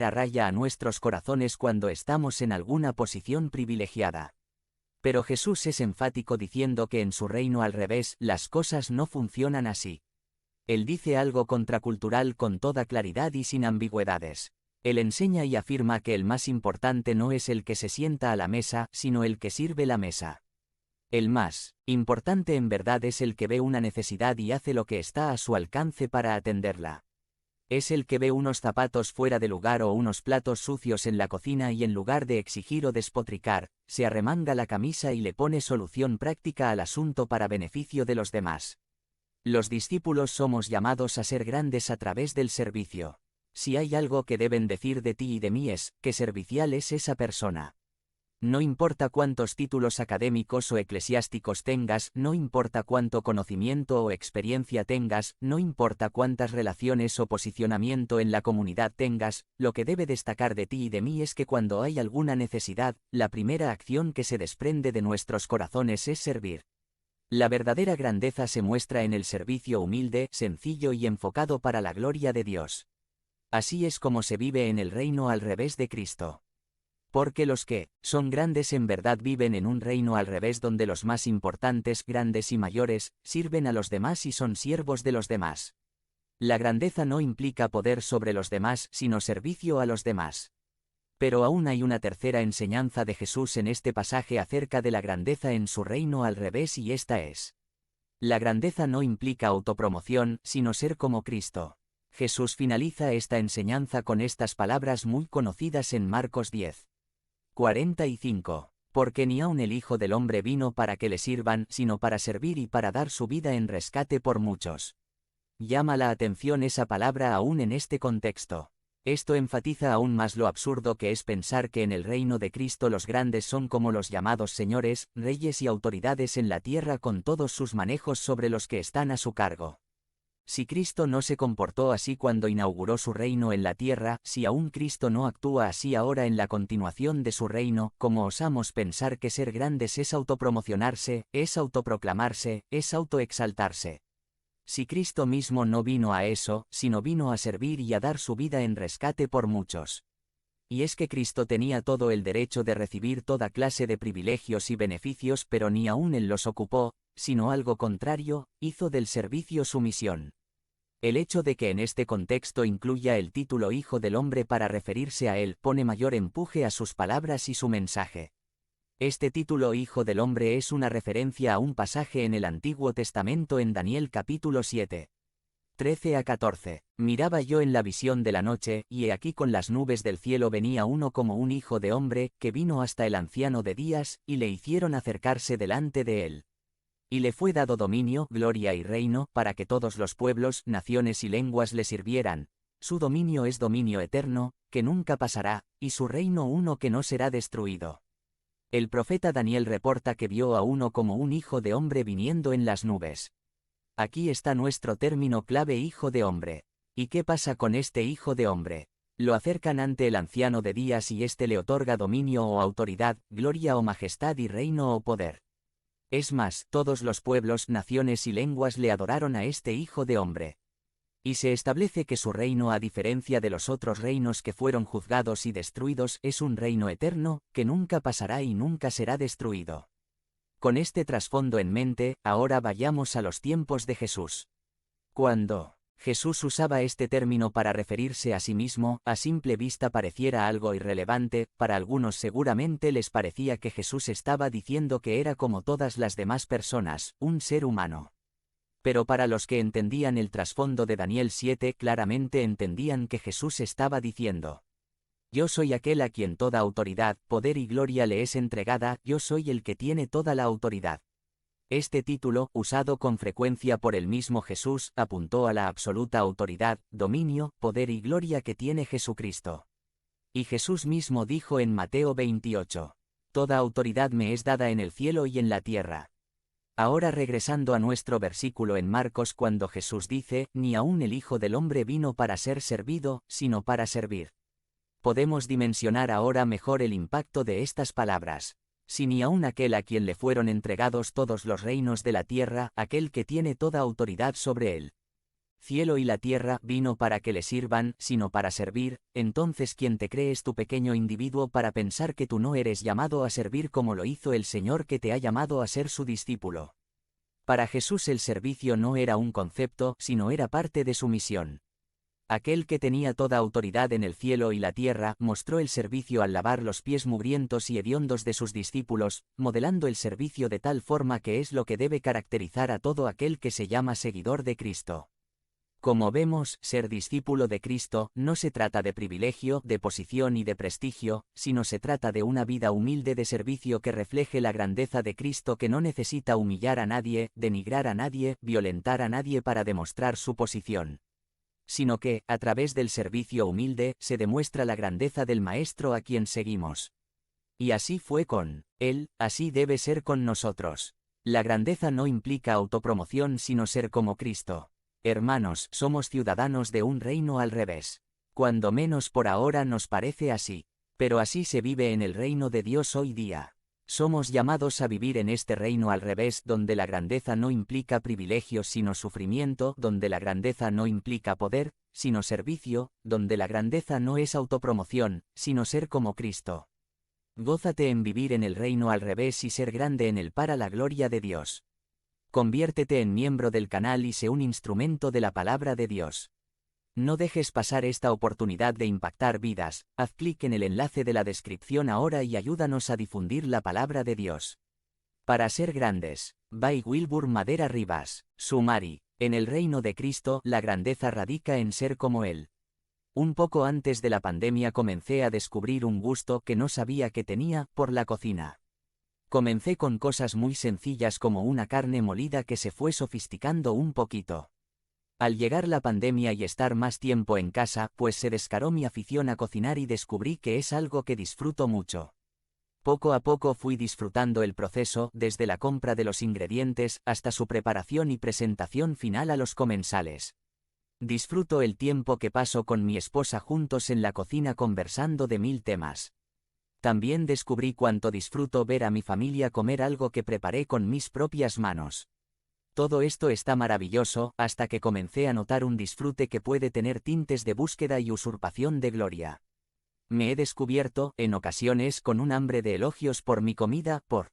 a raya a nuestros corazones cuando estamos en alguna posición privilegiada. Pero Jesús es enfático diciendo que en su reino al revés las cosas no funcionan así. Él dice algo contracultural con toda claridad y sin ambigüedades. Él enseña y afirma que el más importante no es el que se sienta a la mesa, sino el que sirve la mesa. El más importante en verdad es el que ve una necesidad y hace lo que está a su alcance para atenderla. Es el que ve unos zapatos fuera de lugar o unos platos sucios en la cocina y en lugar de exigir o despotricar, se arremanga la camisa y le pone solución práctica al asunto para beneficio de los demás. Los discípulos somos llamados a ser grandes a través del servicio. Si hay algo que deben decir de ti y de mí es, que servicial es esa persona. No importa cuántos títulos académicos o eclesiásticos tengas, no importa cuánto conocimiento o experiencia tengas, no importa cuántas relaciones o posicionamiento en la comunidad tengas, lo que debe destacar de ti y de mí es que cuando hay alguna necesidad, la primera acción que se desprende de nuestros corazones es servir. La verdadera grandeza se muestra en el servicio humilde, sencillo y enfocado para la gloria de Dios. Así es como se vive en el reino al revés de Cristo. Porque los que son grandes en verdad viven en un reino al revés donde los más importantes, grandes y mayores, sirven a los demás y son siervos de los demás. La grandeza no implica poder sobre los demás, sino servicio a los demás. Pero aún hay una tercera enseñanza de Jesús en este pasaje acerca de la grandeza en su reino al revés y esta es: la grandeza no implica autopromoción, sino ser como Cristo. Jesús finaliza esta enseñanza con estas palabras muy conocidas en Marcos 10:45. Porque ni aun el Hijo del Hombre vino para que le sirvan, sino para servir y para dar su vida en rescate por muchos. Llama la atención esa palabra aún en este contexto. Esto enfatiza aún más lo absurdo que es pensar que en el reino de Cristo los grandes son como los llamados señores, reyes y autoridades en la tierra con todos sus manejos sobre los que están a su cargo. Si Cristo no se comportó así cuando inauguró su reino en la tierra, si aún Cristo no actúa así ahora en la continuación de su reino, ¿cómo osamos pensar que ser grandes es autopromocionarse, es autoproclamarse, es autoexaltarse? Si Cristo mismo no vino a eso, sino vino a servir y a dar su vida en rescate por muchos. Y es que Cristo tenía todo el derecho de recibir toda clase de privilegios y beneficios, pero ni aún Él los ocupó, sino algo contrario, hizo del servicio su misión. El hecho de que en este contexto incluya el título Hijo del Hombre para referirse a Él pone mayor empuje a sus palabras y su mensaje. Este título Hijo del Hombre es una referencia a un pasaje en el Antiguo Testamento en Daniel capítulo 7:13-14. Miraba yo en la visión de la noche, y he aquí con las nubes del cielo venía uno como un hijo de hombre, que vino hasta el anciano de días, y le hicieron acercarse delante de él. Y le fue dado dominio, gloria y reino, para que todos los pueblos, naciones y lenguas le sirvieran. Su dominio es dominio eterno, que nunca pasará, y su reino uno que no será destruido. El profeta Daniel reporta que vio a uno como un hijo de hombre viniendo en las nubes. Aquí está nuestro término clave hijo de hombre. ¿Y qué pasa con este hijo de hombre? Lo acercan ante el anciano de días y éste le otorga dominio o autoridad, gloria o majestad y reino o poder. Es más, todos los pueblos, naciones y lenguas le adoraron a este Hijo de Hombre. Y se establece que su reino, a diferencia de los otros reinos que fueron juzgados y destruidos, es un reino eterno, que nunca pasará y nunca será destruido. Con este trasfondo en mente, ahora vayamos a los tiempos de Jesús. Cuando Jesús usaba este término para referirse a sí mismo, a simple vista pareciera algo irrelevante, para algunos seguramente les parecía que Jesús estaba diciendo que era como todas las demás personas, un ser humano. Pero para los que entendían el trasfondo de Daniel 7 claramente entendían que Jesús estaba diciendo: yo soy aquel a quien toda autoridad, poder y gloria le es entregada, yo soy el que tiene toda la autoridad. Este título, usado con frecuencia por el mismo Jesús, apuntó a la absoluta autoridad, dominio, poder y gloria que tiene Jesucristo. Y Jesús mismo dijo en Mateo 28: toda autoridad me es dada en el cielo y en la tierra. Ahora regresando a nuestro versículo en Marcos, cuando Jesús dice, ni aun el Hijo del Hombre vino para ser servido, sino para servir. Podemos dimensionar ahora mejor el impacto de estas palabras. Si ni aun aquel a quien le fueron entregados todos los reinos de la tierra, aquel que tiene toda autoridad sobre él. cielo y la tierra vino para que le sirvan, sino para servir. Entonces ¿quién te crees tu pequeño individuo para pensar que tú no eres llamado a servir como lo hizo el Señor que te ha llamado a ser su discípulo? Para Jesús el servicio no era un concepto, sino era parte de su misión. Aquel que tenía toda autoridad en el cielo y la tierra mostró el servicio al lavar los pies mugrientos y hediondos de sus discípulos, modelando el servicio de tal forma que es lo que debe caracterizar a todo aquel que se llama seguidor de Cristo. Como vemos, ser discípulo de Cristo no se trata de privilegio, de posición y de prestigio, sino se trata de una vida humilde de servicio que refleje la grandeza de Cristo, que no necesita humillar a nadie, denigrar a nadie, violentar a nadie para demostrar su posición, sino que, a través del servicio humilde, se demuestra la grandeza del Maestro a quien seguimos. Y así fue con Él, así debe ser con nosotros. La grandeza no implica autopromoción sino ser como Cristo. Hermanos, somos ciudadanos de un reino al revés. Cuando menos por ahora nos parece así. Pero así se vive en el reino de Dios hoy día. Somos llamados a vivir en este reino al revés, donde la grandeza no implica privilegios sino sufrimiento, donde la grandeza no implica poder, sino servicio, donde la grandeza no es autopromoción, sino ser como Cristo. Gózate en vivir en el reino al revés y ser grande en él para la gloria de Dios. Conviértete en miembro del canal y sé un instrumento de la palabra de Dios. No dejes pasar esta oportunidad de impactar vidas. Haz clic en el enlace de la descripción ahora y ayúdanos a difundir la palabra de Dios. Para ser grandes. By Wilbur Madera Rivas. Sumari. En el reino de Cristo, la grandeza radica en ser como Él. Un poco antes de la pandemia comencé a descubrir un gusto que no sabía que tenía por la cocina. Comencé con cosas muy sencillas como una carne molida que se fue sofisticando un poquito. Al llegar la pandemia y estar más tiempo en casa, pues se descaró mi afición a cocinar y descubrí que es algo que disfruto mucho. Poco a poco fui disfrutando el proceso, desde la compra de los ingredientes hasta su preparación y presentación final a los comensales. Disfruto el tiempo que paso con mi esposa juntos en la cocina conversando de 1000 temas. También descubrí cuánto disfruto ver a mi familia comer algo que preparé con mis propias manos. Todo esto está maravilloso, hasta que comencé a notar un disfrute que puede tener tintes de búsqueda y usurpación de gloria. Me he descubierto, en ocasiones, con un hambre de elogios por mi comida, por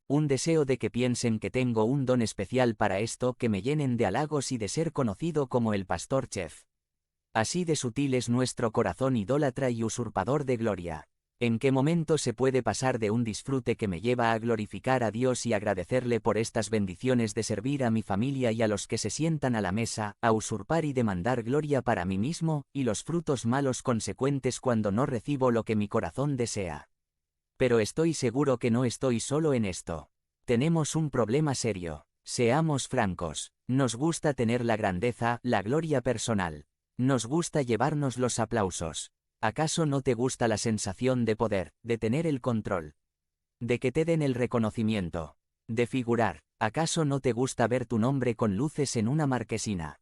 un deseo de que piensen que tengo un don especial para esto, que me llenen de halagos y de ser conocido como el pastor chef. Así de sutil es nuestro corazón idólatra y usurpador de gloria. ¿En qué momento se puede pasar de un disfrute que me lleva a glorificar a Dios y agradecerle por estas bendiciones de servir a mi familia y a los que se sientan a la mesa, a usurpar y demandar gloria para mí mismo, y los frutos malos consecuentes cuando no recibo lo que mi corazón desea? Pero estoy seguro que no estoy solo en esto. Tenemos un problema serio. Seamos francos. Nos gusta tener la grandeza, la gloria personal. Nos gusta llevarnos los aplausos. ¿Acaso no te gusta la sensación de poder, de tener el control? De que te den el reconocimiento. De figurar. ¿Acaso no te gusta ver tu nombre con luces en una marquesina?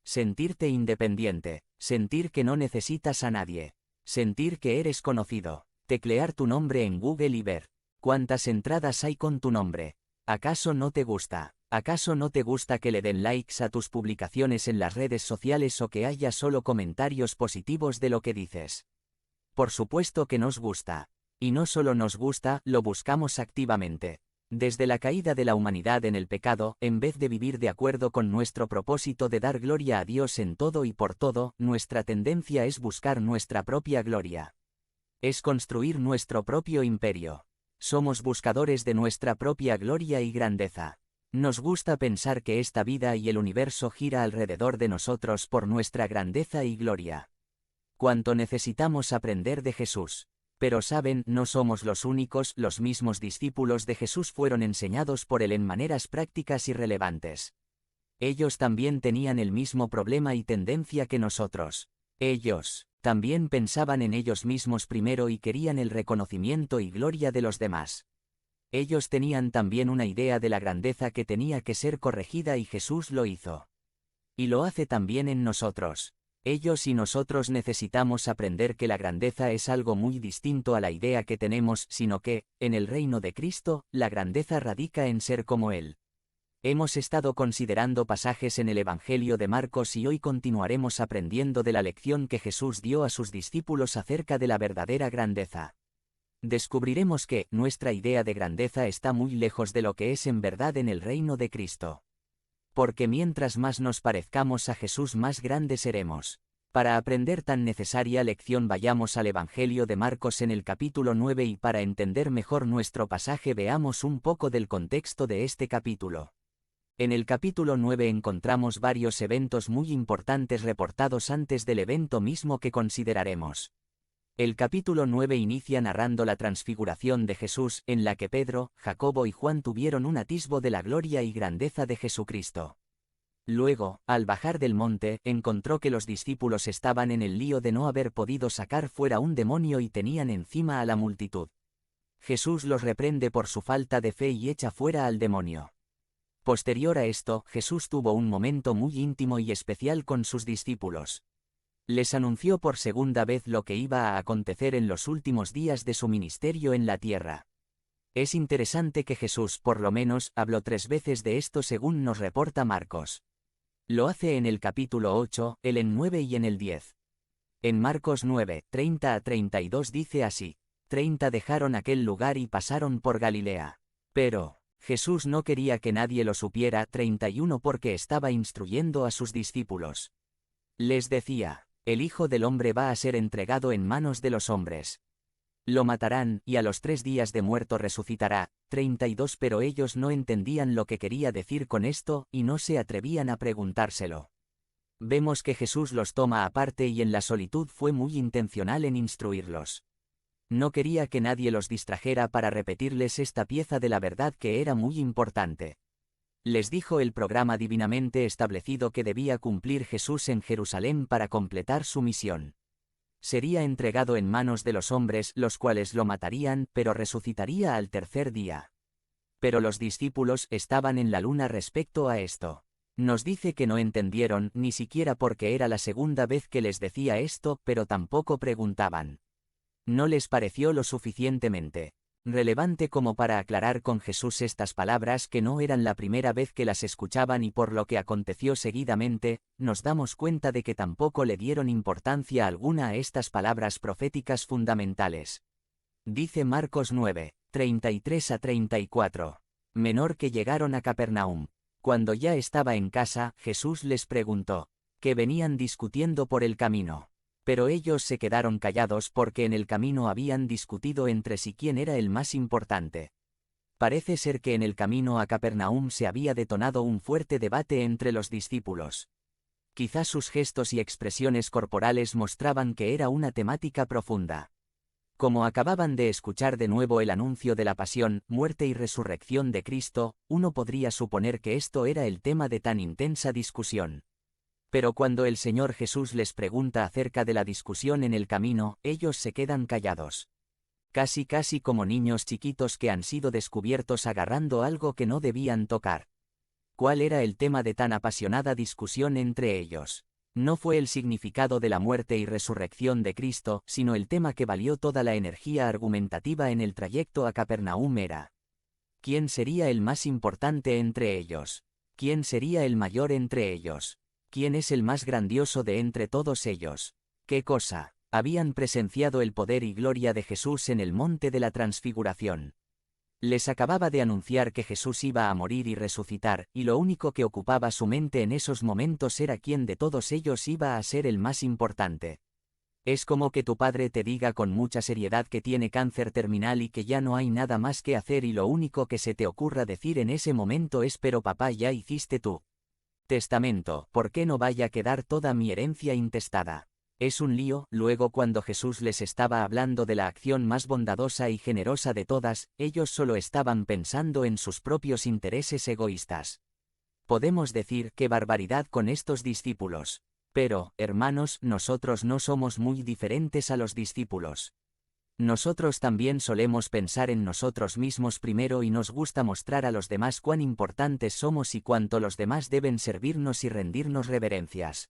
Sentirte independiente. Sentir que no necesitas a nadie. Sentir que eres conocido. Teclear tu nombre en Google y ver cuántas entradas hay con tu nombre. ¿Acaso no te gusta? ¿Acaso no te gusta que le den likes a tus publicaciones en las redes sociales o que haya solo comentarios positivos de lo que dices? Por supuesto que nos gusta. Y no solo nos gusta, lo buscamos activamente. Desde la caída de la humanidad en el pecado, en vez de vivir de acuerdo con nuestro propósito de dar gloria a Dios en todo y por todo, nuestra tendencia es buscar nuestra propia gloria. Es construir nuestro propio imperio. Somos buscadores de nuestra propia gloria y grandeza. Nos gusta pensar que esta vida y el universo gira alrededor de nosotros por nuestra grandeza y gloria. Cuánto necesitamos aprender de Jesús. Pero saben, no somos los únicos, los mismos discípulos de Jesús fueron enseñados por él en maneras prácticas y relevantes. Ellos también tenían el mismo problema y tendencia que nosotros. Ellos también pensaban en ellos mismos primero y querían el reconocimiento y gloria de los demás. Ellos tenían también una idea de la grandeza que tenía que ser corregida y Jesús lo hizo. Y lo hace también en nosotros. Ellos y nosotros necesitamos aprender que la grandeza es algo muy distinto a la idea que tenemos, sino que, en el reino de Cristo, la grandeza radica en ser como Él. Hemos estado considerando pasajes en el Evangelio de Marcos y hoy continuaremos aprendiendo de la lección que Jesús dio a sus discípulos acerca de la verdadera grandeza. Descubriremos que nuestra idea de grandeza está muy lejos de lo que es en verdad en el reino de Cristo. Porque mientras más nos parezcamos a Jesús, más grandes seremos. Para aprender tan necesaria lección, vayamos al Evangelio de Marcos en el capítulo 9 y para entender mejor nuestro pasaje veamos un poco del contexto de este capítulo. En el capítulo 9 encontramos varios eventos muy importantes reportados antes del evento mismo que consideraremos. El capítulo 9 inicia narrando la transfiguración de Jesús, en la que Pedro, Jacobo y Juan tuvieron un atisbo de la gloria y grandeza de Jesucristo. Luego, al bajar del monte, encontró que los discípulos estaban en el lío de no haber podido sacar fuera un demonio y tenían encima a la multitud. Jesús los reprende por su falta de fe y echa fuera al demonio. Posterior a esto, Jesús tuvo un momento muy íntimo y especial con sus discípulos. Les anunció por segunda vez lo que iba a acontecer en los últimos días de su ministerio en la tierra. Es interesante que Jesús, por lo menos, habló 3 veces de esto según nos reporta Marcos. Lo hace en el capítulo 8, él en 9 y en el 10. En Marcos 9, 30 a 32 dice así: 30 dejaron aquel lugar y pasaron por Galilea. Pero Jesús no quería que nadie lo supiera. 31 porque estaba instruyendo a sus discípulos. Les decía: el Hijo del Hombre va a ser entregado en manos de los hombres. Lo matarán, y a los 3 días de muerto resucitará. 32 Pero ellos no entendían lo que quería decir con esto, y no se atrevían a preguntárselo. Vemos que Jesús los toma aparte y en la solitud fue muy intencional en instruirlos. No quería que nadie los distrajera para repetirles esta pieza de la verdad que era muy importante. Les dijo el programa divinamente establecido que debía cumplir Jesús en Jerusalén para completar su misión. Sería entregado en manos de los hombres, los cuales lo matarían, pero resucitaría al 3er día. Pero los discípulos estaban en la luna respecto a esto. Nos dice que no entendieron, ni siquiera porque era la segunda vez que les decía esto, pero tampoco preguntaban. No les pareció lo suficientemente relevante como para aclarar con Jesús estas palabras, que no eran la primera vez que las escuchaban, y por lo que aconteció seguidamente, nos damos cuenta de que tampoco le dieron importancia alguna a estas palabras proféticas fundamentales. Dice Marcos 9, 33 a 34. Menor que llegaron a Capernaum. Cuando ya estaba en casa, Jesús les preguntó: ¿qué venían discutiendo por el camino? Pero ellos se quedaron callados porque en el camino habían discutido entre sí quién era el más importante. Parece ser que en el camino a Capernaum se había detonado un fuerte debate entre los discípulos. Quizás sus gestos y expresiones corporales mostraban que era una temática profunda. Como acababan de escuchar de nuevo el anuncio de la pasión, muerte y resurrección de Cristo, uno podría suponer que esto era el tema de tan intensa discusión. Pero cuando el Señor Jesús les pregunta acerca de la discusión en el camino, ellos se quedan callados. Casi como niños chiquitos que han sido descubiertos agarrando algo que no debían tocar. ¿Cuál era el tema de tan apasionada discusión entre ellos? No fue el significado de la muerte y resurrección de Cristo, sino el tema que valió toda la energía argumentativa en el trayecto a Capernaum era: ¿quién sería el más importante entre ellos? ¿Quién sería el mayor entre ellos? ¿Quién es el más grandioso de entre todos ellos? ¿Qué cosa? Habían presenciado el poder y gloria de Jesús en el monte de la transfiguración. Les acababa de anunciar que Jesús iba a morir y resucitar, y lo único que ocupaba su mente en esos momentos era quién de todos ellos iba a ser el más importante. Es como que tu padre te diga con mucha seriedad que tiene cáncer terminal y que ya no hay nada más que hacer, y lo único que se te ocurra decir en ese momento es: pero papá, ya hiciste tu testamento, ¿por qué no vaya a quedar toda mi herencia intestada? Es un lío. Luego, cuando Jesús les estaba hablando de la acción más bondadosa y generosa de todas, ellos solo estaban pensando en sus propios intereses egoístas. Podemos decir: qué barbaridad con estos discípulos. Pero, hermanos, nosotros no somos muy diferentes a los discípulos. Nosotros también solemos pensar en nosotros mismos primero y nos gusta mostrar a los demás cuán importantes somos y cuánto los demás deben servirnos y rendirnos reverencias.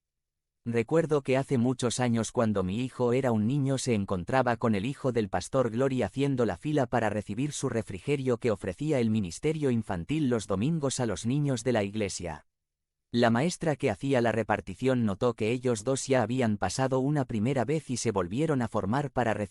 Recuerdo que hace muchos años cuando mi hijo era un niño se encontraba con el hijo del pastor Glory haciendo la fila para recibir su refrigerio que ofrecía el ministerio infantil los domingos a los niños de la iglesia. La maestra que hacía la repartición notó que ellos dos ya habían pasado una primera vez y se volvieron a formar para recibir